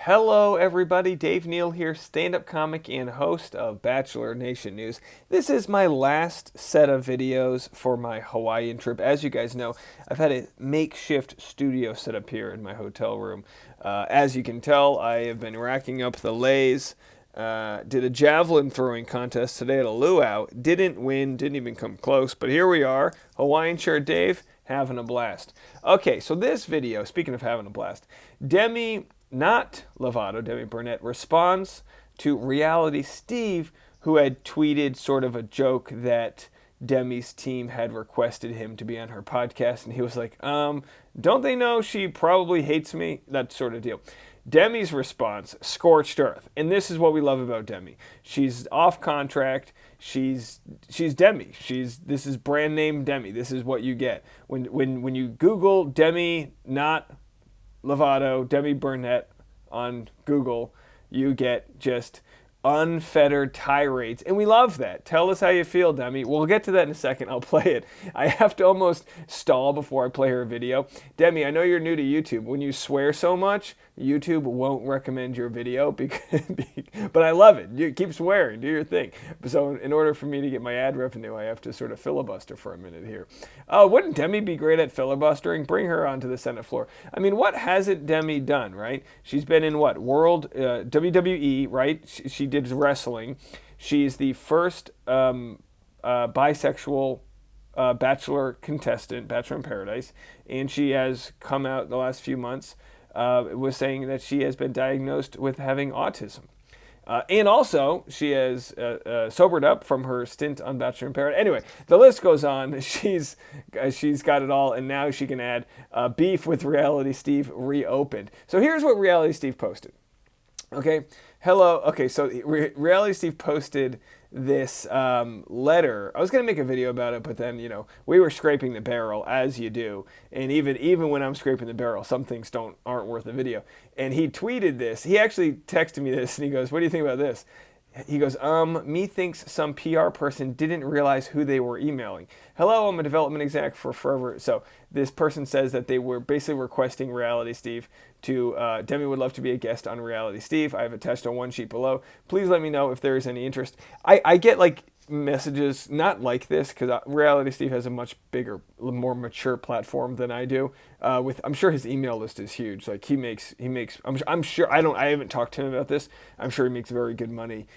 Hello, everybody. Dave Neal here, stand-up comic and host of Bachelor Nation News. This is my last set of videos for my Hawaiian trip. As you guys know, I've had a makeshift studio set up here in my hotel room. As you can tell, I have been racking up the lays. Did a javelin throwing contest today at a luau. Didn't win, didn't even come close, but here we are. Hawaiian shirt Dave, having a blast. Okay, so this video, speaking of having a blast, Demi Burnett responds to Reality Steve, who had tweeted sort of a joke that Demi's team had requested him to be on her podcast, and he was like, don't they know she probably hates me? That sort of deal. Demi's response, scorched earth. And this is what we love about Demi. She's off contract. She's Demi. This is brand name Demi. This is what you get. When you Google Demi Demi Burnett on Google, you get just unfettered tirades, and we love that. Tell us how you feel, Demi. We'll get to that in a second. I'll play it. I have to almost stall before I play her video. Demi, I know you're new to YouTube. When you swear so much, YouTube won't recommend your video, but I love it. You keep swearing, do your thing. So in order for me to get my ad revenue, I have to sort of filibuster for a minute here. Wouldn't Demi be great at filibustering? Bring her onto the Senate floor. I mean, what hasn't Demi done, right? She's been in what? WWE, right? She did wrestling. She's the first bisexual Bachelor contestant, Bachelor in Paradise, and she has come out in the last few months was saying that she has been diagnosed with having autism. And also, she has sobered up from her stint on Bachelor in Paradise. Anyway, the list goes on. She's got it all, and now she can add beef with Reality Steve reopened. So here's what Reality Steve posted. Okay, hello. Okay, so Reality Steve posted this letter. I was going to make a video about it, but then, we were scraping the barrel, as you do. And even when I'm scraping the barrel, some things aren't worth a video. And he tweeted this. He actually texted me this, and he goes, what do you think about this? He goes, me thinks some PR person didn't realize who they were emailing. Hello, I'm a development exec for Forever. So this person says that they were basically requesting Reality Steve to, Demi would love to be a guest on Reality Steve. I have attached on one sheet below. Please let me know if there is any interest. I get like messages not like this, because Reality Steve has a much bigger, more mature platform than I do. I'm sure his email list is huge. Like he makes. I'm sure I haven't talked to him about this. I'm sure he makes very good money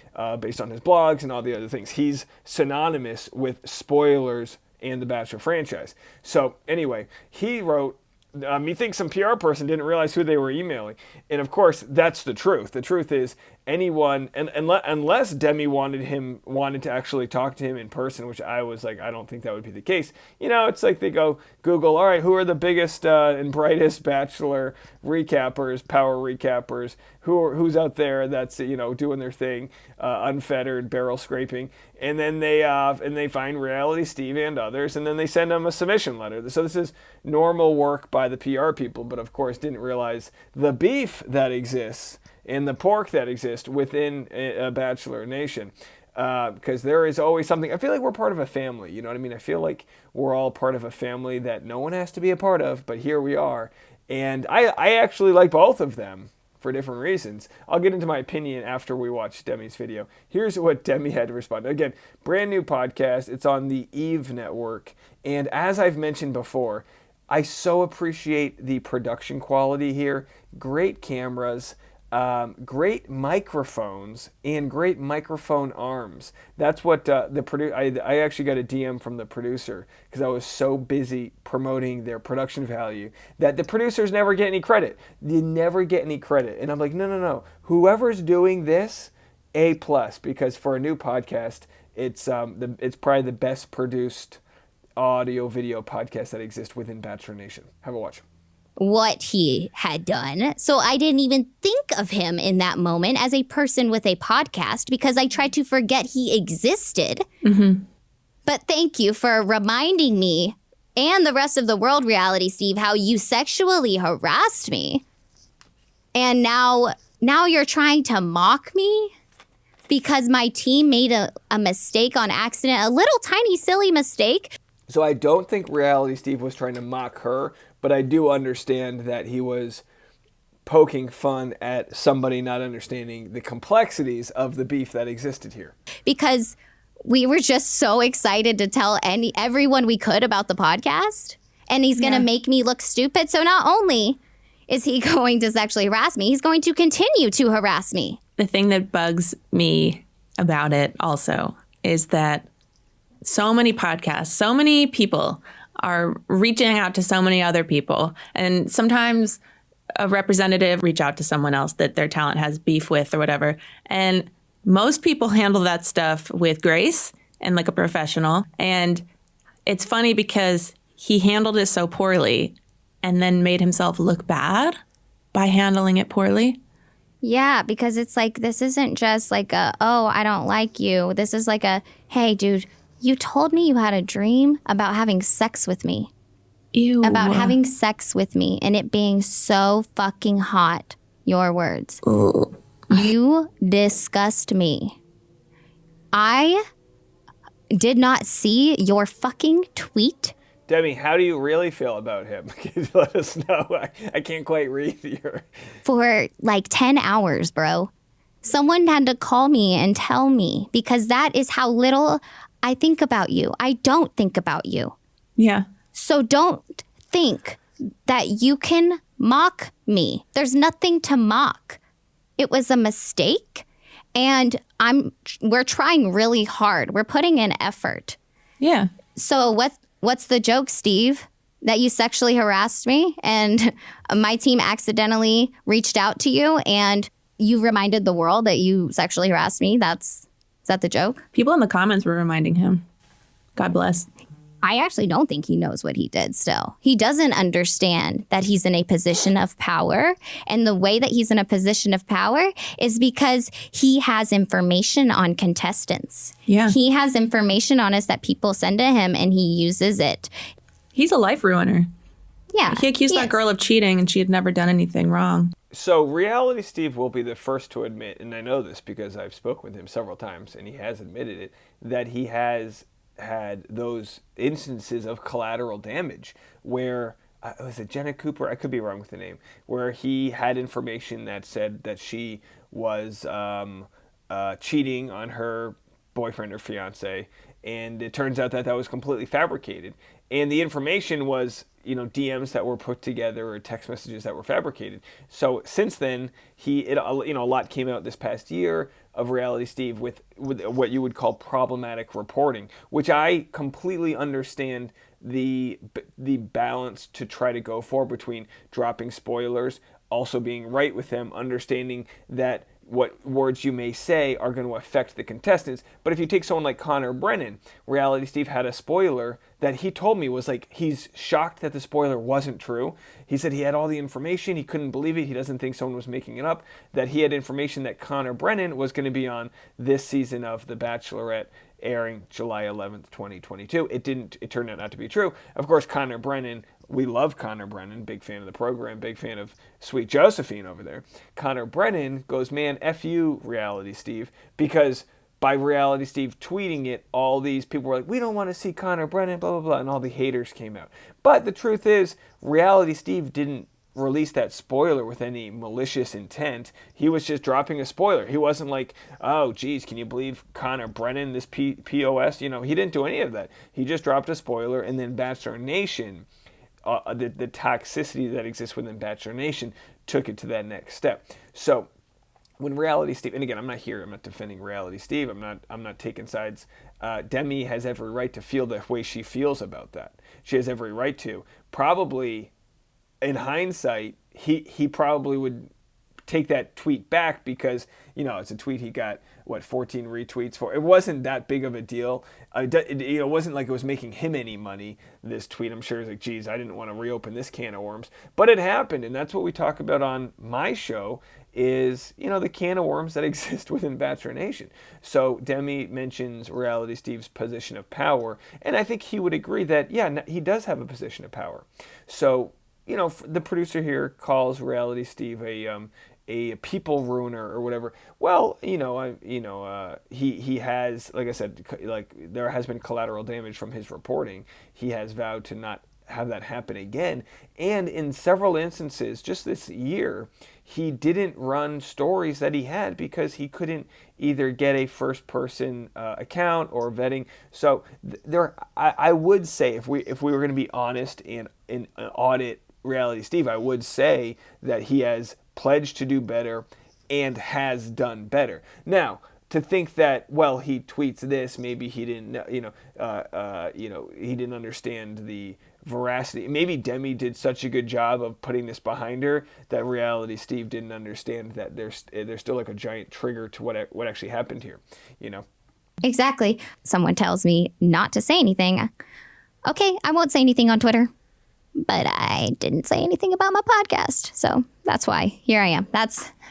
based on his blogs and all the other things. He's synonymous with spoilers and the Bachelor franchise. So anyway, he wrote, he thinks some PR person didn't realize who they were emailing. And of course, that's the truth. The truth is anyone, and unless Demi wanted to actually talk to him in person, which I was like, I don't think that would be the case. It's like they go Google, all right, who are the biggest and brightest Bachelor recappers, power recappers, who's out there that's, doing their thing, unfettered, barrel scraping. And then they find Reality Steve and others, and then they send them a submission letter. So this is normal work by the PR people, but of course didn't realize the beef that exists and the pork that exists within a Bachelor Nation. Because there is always something. I feel like we're part of a family, you know what I mean? I feel like we're all part of a family that no one has to be a part of, but here we are. And I actually like both of them for different reasons. I'll get into my opinion after we watch Demi's video. Here's what Demi had to respond. Again, brand new podcast. It's on the Eve Network. And as I've mentioned before, I so appreciate the production quality here. Great cameras. Great microphones and great microphone arms. That's what I actually got a DM from the producer because I was so busy promoting their production value that the producers never get any credit. They never get any credit. And I'm like, no. Whoever's doing this, A+, because for a new podcast, it's probably the best produced audio video podcast that exists within Bachelor Nation. Have a watch. What he had done. So I didn't even think of him in that moment as a person with a podcast because I tried to forget he existed. Mm-hmm. But thank you for reminding me and the rest of the world, Reality Steve, how you sexually harassed me. And now you're trying to mock me because my team made a mistake on accident, a little tiny silly mistake. So I don't think Reality Steve was trying to mock her, but I do understand that he was poking fun at somebody not understanding the complexities of the beef that existed here. Because we were just so excited to tell everyone we could about the podcast. And he's going to make me look stupid. So not only is he going to sexually harass me, he's going to continue to harass me. The thing that bugs me about it also is that so many podcasts, so many people are reaching out to so many other people. And sometimes a representative reach out to someone else that their talent has beef with or whatever. And most people handle that stuff with grace and like a professional. And it's funny because he handled it so poorly and then made himself look bad by handling it poorly. Yeah, because it's like, this isn't just like oh, I don't like you. This is like hey, dude, you told me you had a dream about having sex with me. Ew. About having sex with me and it being so fucking hot. Your words. Ugh. You disgust me. I did not see your fucking tweet. Demi, how do you really feel about him? Can you let us know? I can't quite read your... For like 10 hours, bro. Someone had to call me and tell me because that is how little I think about you. I don't think about you. Yeah. So don't think that you can mock me. There's nothing to mock. It was a mistake, and we're trying really hard. We're putting in effort. Yeah. So what's the joke, Steve? That you sexually harassed me and my team accidentally reached out to you and you reminded the world that you sexually harassed me? Is that the joke? People in the comments were reminding him. God bless. I actually don't think he knows what he did still. He doesn't understand that he's in a position of power. And the way that he's in a position of power is because he has information on contestants. Yeah. He has information on us that people send to him and he uses it. He's a life ruiner. Yeah. He accused that girl of cheating and she had never done anything wrong. So Reality Steve will be the first to admit, and I know this because I've spoken with him several times and he has admitted it, that he has had those instances of collateral damage where, was it Jenna Cooper? I could be wrong with the name. Where he had information that said that she was cheating on her boyfriend or fiance, and it turns out that was completely fabricated. And the information was, DMs that were put together or text messages that were fabricated. So since then, a lot came out this past year of Reality Steve with what you would call problematic reporting, which I completely understand the balance to try to go for between dropping spoilers, also being right with them, understanding that what words you may say are going to affect the contestants. But if you take someone like Connor Brennan, Reality Steve had a spoiler that he told me was like, he's shocked that the spoiler wasn't true. He said he had all the information. He couldn't believe it. He doesn't think someone was making it up. That he had information that Connor Brennan was going to be on this season of The Bachelorette, airing July 11th, 2022. It turned out not to be true. Of course, Connor Brennan, we love Connor Brennan, big fan of the program, big fan of Sweet Josephine over there. Connor Brennan goes, man, F you, Reality Steve, because by Reality Steve tweeting it, all these people were like, we don't want to see Connor Brennan, blah, blah, blah, and all the haters came out. But the truth is, Reality Steve didn't release that spoiler with any malicious intent. He was just dropping a spoiler. He wasn't like, oh, geez, can you believe Connor Brennan, this POS? He didn't do any of that. He just dropped a spoiler, and then Bachelor Nation, the toxicity that exists within Bachelor Nation, took it to that next step. So when Reality Steve, and again, I'm not defending Reality Steve, I'm not taking sides. Demi has every right to feel the way she feels about that. She has every right to. Probably, in hindsight, he probably would take that tweet back because, it's a tweet he got, 14 retweets for. It wasn't that big of a deal. It wasn't like it was making him any money, this tweet. I'm sure he's like, geez, I didn't want to reopen this can of worms. But it happened, and that's what we talk about on my show is, the can of worms that exist within Bachelor Nation. So Demi mentions Reality Steve's position of power, and I think he would agree that, he does have a position of power. So, the producer here calls Reality Steve a people ruiner or whatever. Well, he has, like I said, like there has been collateral damage from his reporting. He has vowed to not have that happen again. And in several instances, just this year, he didn't run stories that he had because he couldn't either get a first-person account or vetting. So I would say if we were going to be honest and audit Reality Steve, I would say that he has pledged to do better and has done better. Now, to think that, well, he tweets this, maybe he didn't, he didn't understand the veracity. Maybe Demi did such a good job of putting this behind her that Reality Steve didn't understand that there's still like a giant trigger to what actually happened here, Exactly. Someone tells me not to say anything. Okay, I won't say anything on Twitter. But I didn't say anything about my podcast. So that's why. Here I am.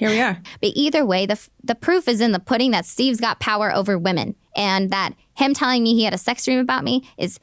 Here we are. But either way, the proof is in the pudding that Steve's got power over women. And that him telling me he had a sex dream about me is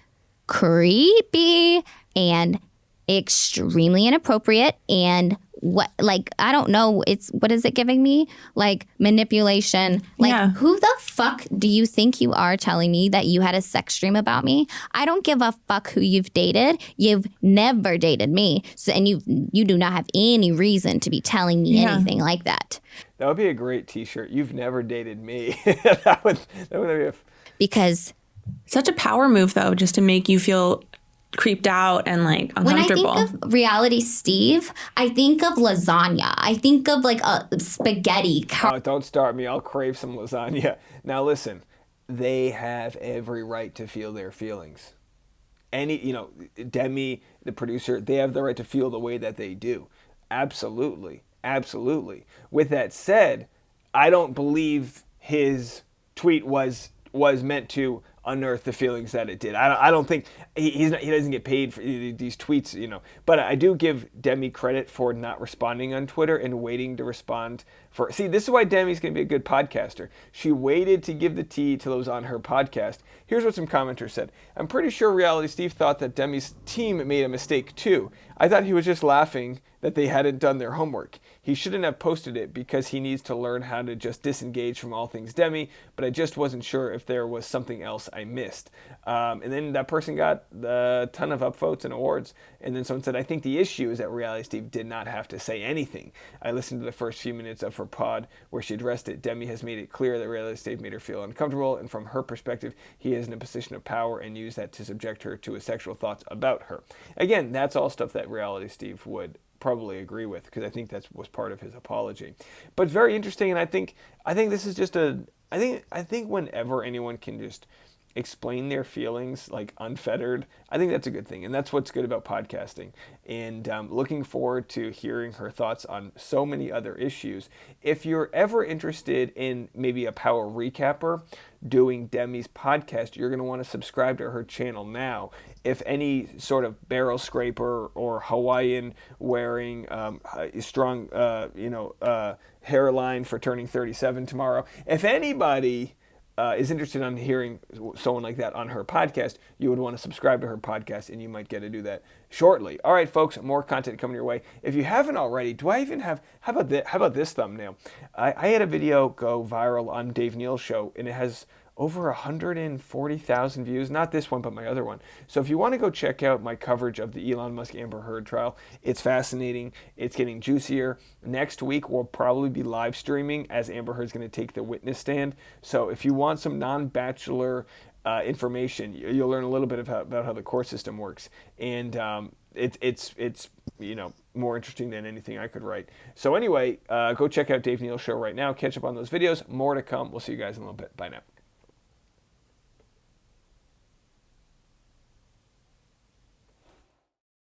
creepy and extremely inappropriate. And I don't know. What is it giving me? Like manipulation. Like, Who the fuck do you think you are telling me that you had a sex dream about me? I don't give a fuck who you've dated. You've never dated me. So, and you do not have any reason to be telling me anything like that. That would be a great t-shirt. You've never dated me. that would be because such a power move, though, just to make you feel creeped out and like uncomfortable. When I think of Reality Steve, I think of lasagna. I think of like a spaghetti. Oh, don't start me. I'll crave some lasagna. Now listen, they have every right to feel their feelings. Demi, the producer, they have the right to feel the way that they do. Absolutely. Absolutely. With that said, I don't believe his tweet was meant to unearth the feelings that it did. I don't think he doesn't get paid for these tweets, But I do give Demi credit for not responding on Twitter and waiting to respond. See, this is why Demi's going to be a good podcaster. She waited to give the tea till it was on her podcast. Here's what some commenters said. I'm pretty sure Reality Steve thought that Demi's team made a mistake too. I thought he was just laughing that they hadn't done their homework. He shouldn't have posted it because he needs to learn how to just disengage from all things Demi, but I just wasn't sure if there was something else I missed. And then that person got a ton of upvotes and awards. And then someone said, I think the issue is that Reality Steve did not have to say anything. I listened to the first few minutes of her pod where she addressed it. Demi has made it clear that Reality Steve made her feel uncomfortable, and from her perspective, he is in a position of power and used that to subject her to his sexual thoughts about her. Again, that's all stuff that Reality Steve would probably agree with, because I think that was part of his apology. But it's very interesting, and I think this is just I think whenever anyone can just explain their feelings like unfettered, I think that's a good thing, and that's what's good about podcasting. And looking forward to hearing her thoughts on so many other issues. If you're ever interested in maybe a power recapper doing Demi's podcast, you're going to want to subscribe to her channel now. If any sort of barrel scraper or Hawaiian wearing strong hairline for turning 37 tomorrow, if anybody is interested in hearing someone like that on her podcast, you would want to subscribe to her podcast, and you might get to do that shortly. All right, folks, more content coming your way. If you haven't already, do I even have, how about this thumbnail? I had a video go viral on Dave Neal's show, and it has over 140,000 views. Not this one, but my other one. So if you want to go check out my coverage of the Elon Musk Amber Heard trial, it's fascinating. It's getting juicier. Next week, we'll probably be live streaming as Amber Heard's going to take the witness stand. So if you want some non-Bachelor information, you'll learn a little bit about how the court system works. And it's more interesting than anything I could write. So anyway, go check out Dave Neal's show right now. Catch up on those videos. More to come. We'll see you guys in a little bit. Bye now.